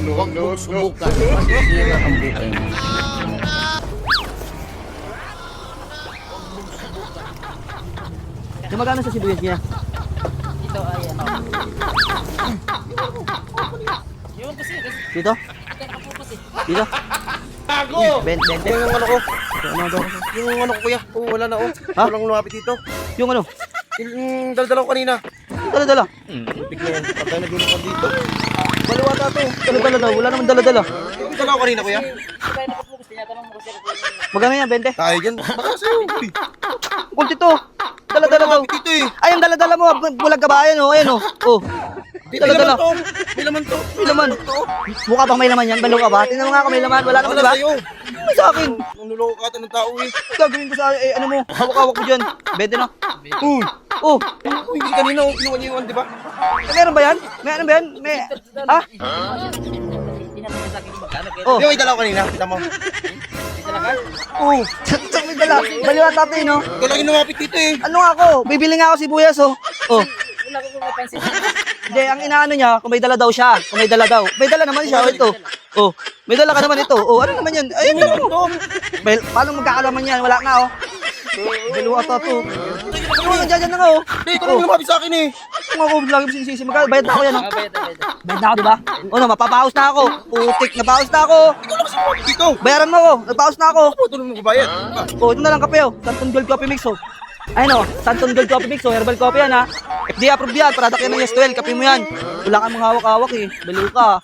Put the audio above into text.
Huwag mong subukan. Masisira ang buhay mo. Magkano sa sibuyas niya? Ito ay ano. Yun kasi. Dito? Dito? Ako! 20. Yung ano ko. Ano daw? Yung ano ko kuya. Oo, wala na oh. Ha? Walang lumapit dito. Yung ano? Yung dala ko kanina. Dala-dala. Big na yan. Patay na gulong ko dito. Baliwata to. Dala-dala daw. Wala naman dala-dala. Yung dala ko kanina kuya. Kaya nakapokus. Tinatanong mo kasi ako. Magkano yan? 20? Tayo dyan. Baka sa'yo. Uy. Kulti to. Dala-dala daw. Lumapit dito eh. Ay, ang dala-dala mo. Bulag ka ba? Ayan o. Ayan o. Oh. May Dala-dala. laman to. May laman to. May laman. Mukha bang may laman yan? Balo ka ba? Tingnan mo nga kung may laman. Wala naman, di Wala ba? sa'yo. May sa akin. Nanuloko ka ata ng tao eh. Gagawin ko sa ano mo. Hawak-hawak ko dyan. 20 na. Uy. Oh. Uy, hindi kanina oh. Kinuha niyo yun, di ba? Meron ba yan? May ano ba yan? May... Ha? Tinatanong mo sa akin magkano. Kaya Oh. Yung may dala ko kanina. Kita mo. talaga. Oh. Sa may dala. Baliwat natin, no? Ikaw lang yung lumapit dito eh. Ano nga ako? Bibili nga ako sibuyas, oh. Oh. Wala ko kung mapansin. Hindi, ang inaano niya, kung may dala daw siya. Kung may dala daw. May dala naman siya, oh, ito. Oh. May dala ka naman ito. Oh, ano naman yan? Ayun naman, oh. Paano magkakalaman yan? Wala nga, oh. Baliwat na to. Diyan na nga, oh. Hindi, ikaw lang yung lumapit sa akin eh. Kung ako lagi sinisisi, bayad na ako yan, oh. Bayad. Bayad na ako, di ba? Oh, no, mapapaus na ako. Putik, napaus na ako. Ikaw lang kasi lumapit dito. Bayaran mo ako, napaus na ako. Ako tulong mo bayad. Oh, ito na lang kape, oh. Santon Gold Coffee Mix, oh. Ayun, oh. Santon Gold Coffee Mix, oh. Herbal coffee yan, ha. FDA approved yan. Product yan ng Yes12. Kape mo yan. Wala kang mga hawak-hawak, eh. Baliw ka, ah.